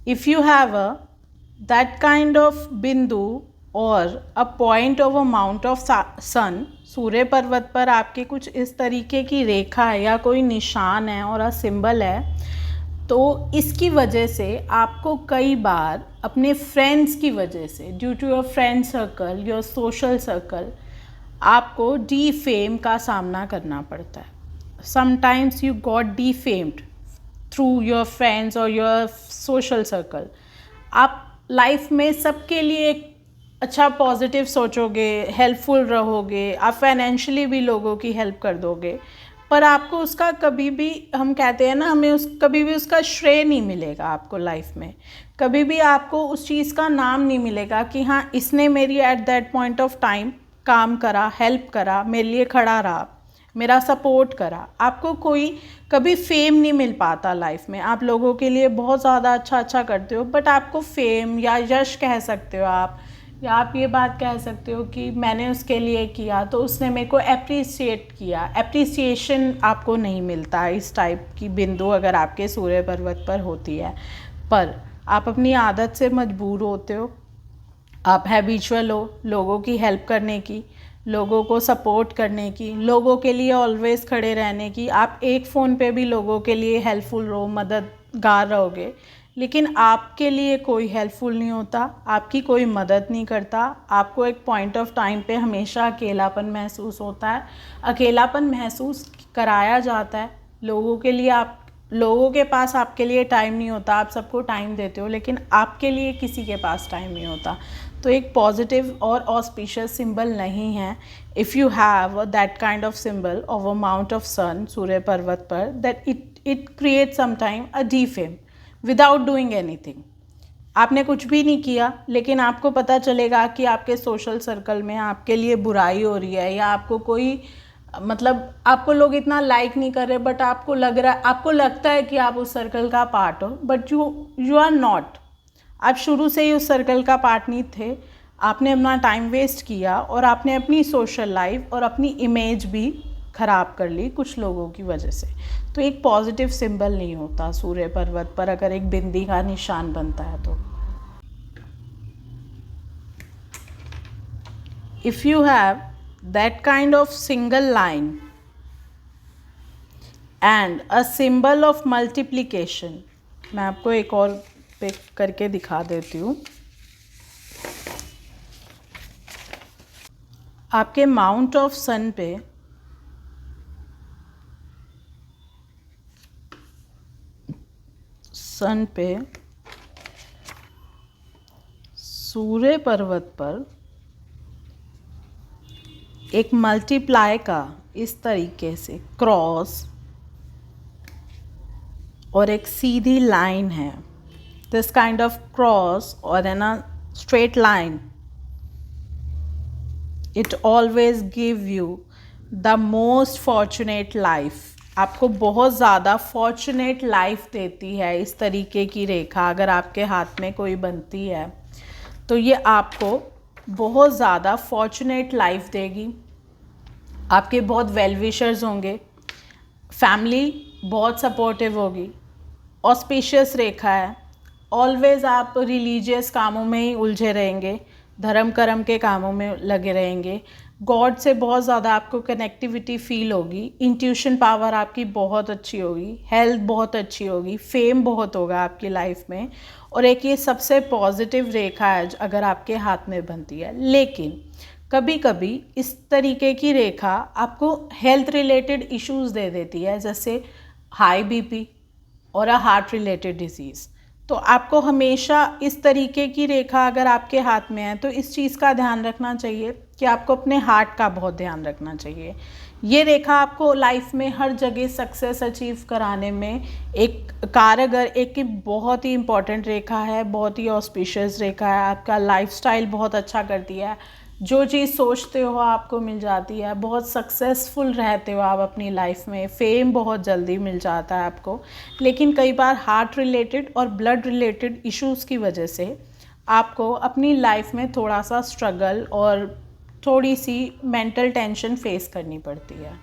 If you have that kind of बिंदु और a point of a mount of sun, सूर्य पर्वत पर आपके कुछ इस तरीके की रेखा है या कोई निशान है और सिंबल है, तो इसकी वजह से आपको कई बार अपने फ्रेंड्स की वजह से, due to your friend circle, your social circle, आपको डीफेम का सामना करना पड़ता है. Sometimes you got defamed through your friends और योर सोशल सर्कल. आप लाइफ में सबके लिए एक अच्छा पॉजिटिव सोचोगे, हेल्पफुल रहोगे, आप फाइनेंशियली भी लोगों की हेल्प कर दोगे, पर आपको उसका कभी भी, हम कहते हैं ना, हमें कभी भी उसका श्रेय नहीं मिलेगा. आपको लाइफ में कभी भी आपको उस चीज़ का नाम नहीं मिलेगा कि हाँ, इसने मेरी at that point of time काम करा, हेल्प करा, मेरे लिए खड़ा रहा, मेरा सपोर्ट करा. आपको कोई कभी फेम नहीं मिल पाता लाइफ में. आप लोगों के लिए बहुत ज़्यादा अच्छा करते हो, बट आपको फेम या यश कह सकते हो आप, या आप ये बात कह सकते हो कि मैंने उसके लिए किया तो उसने मेरे को अप्रिसिएट किया. अप्रिसिएशन आपको नहीं मिलता. इस टाइप की बिंदु अगर आपके सूर्य पर्वत पर होती है, पर आप अपनी आदत से मजबूर होते हो, आप हैबिचुअल हो लोगों की हेल्प करने की, लोगों को सपोर्ट करने की, लोगों के लिए ऑलवेज खड़े रहने की. आप एक फ़ोन पे भी लोगों के लिए हेल्पफुल रहो, मददगार रहोगे, लेकिन आपके लिए कोई हेल्पफुल नहीं होता, आपकी कोई मदद नहीं करता. आपको एक पॉइंट ऑफ टाइम पे हमेशा अकेलापन महसूस होता है. अकेलापन महसूस कराया जाता है लोगों के लिए. आप लोगों के पास आपके लिए टाइम नहीं होता. आप सबको टाइम देते हो, लेकिन आपके लिए किसी के पास टाइम नहीं होता. तो एक पॉजिटिव और ऑस्पिशियस सिंबल नहीं है. If you have that kind of symbol of a mount of sun सूर्य पर्वत पर, that it create sometime a defame without doing anything. आपने कुछ भी नहीं किया, लेकिन आपको पता चलेगा कि आपके सोशल सर्कल में आपके लिए बुराई हो रही है, या आपको कोई, मतलब आपको लोग इतना लाइक नहीं कर रहे, बट आपको लगता है कि आप उस सर्कल का पार्ट हो, बट यू आर नॉट. आप शुरू से ही उस सर्कल का पार्ट नहीं थे. आपने अपना टाइम वेस्ट किया और आपने अपनी सोशल लाइफ और अपनी इमेज भी ख़राब कर ली कुछ लोगों की वजह से. तो एक पॉजिटिव सिंबल नहीं होता सूर्य पर्वत पर अगर एक बिंदी का निशान बनता है तो. If you have that kind of single line and a symbol of multiplication, मैं आपको एक और पिक करके दिखा देती हूँ. आपके माउंट ऑफ सन पे सूर्य पर्वत पर एक मल्टीप्लाई का इस तरीके से क्रॉस और एक सीधी लाइन है. दिस काइंड ऑफ क्रॉस और and a straight line, it always give you the most fortunate life. आपको बहुत ज़्यादा फॉर्चुनेट लाइफ देती है. इस तरीके की रेखा अगर आपके हाथ में कोई बनती है तो ये आपको बहुत ज़्यादा फॉर्चुनेट लाइफ देगी. आपके बहुत वेल विशर्स होंगे, फैमिली बहुत सपोर्टिव होगी. ऑस्पिशियस रेखा है. ऑलवेज आप रिलीजियस कामों में ही उलझे रहेंगे, धर्म कर्म के कामों में लगे रहेंगे. गॉड से बहुत ज़्यादा आपको कनेक्टिविटी फील होगी. इंट्यूशन पावर आपकी बहुत अच्छी होगी. हेल्थ बहुत अच्छी होगी. फेम बहुत होगा आपकी लाइफ में. और एक ये सबसे पॉजिटिव रेखा है अगर आपके हाथ में बनती है. लेकिन कभी कभी इस तरीके की रेखा आपको हेल्थ रिलेटेड इश्यूज़ दे देती है, जैसे हाई बीपी और अ हार्ट रिलेटेड डिजीज़. तो आपको हमेशा इस तरीके की रेखा अगर आपके हाथ में है तो इस चीज़ का ध्यान रखना चाहिए कि आपको अपने हार्ट का बहुत ध्यान रखना चाहिए. ये रेखा आपको लाइफ में हर जगह सक्सेस अचीव कराने में एक कारगर, एक बहुत ही इम्पॉर्टेंट रेखा है, बहुत ही ऑस्पिशियस रेखा है. आपका लाइफस्टाइल बहुत अच्छा करती है. जो चीज़ सोचते हो आपको मिल जाती है. बहुत सक्सेसफुल रहते हो आप अपनी लाइफ में. फेम बहुत जल्दी मिल जाता है आपको. लेकिन कई बार हार्ट रिलेटेड और ब्लड रिलेटेड इश्यूज़ की वजह से आपको अपनी लाइफ में थोड़ा सा स्ट्रगल और थोड़ी सी मेंटल टेंशन फेस करनी पड़ती है.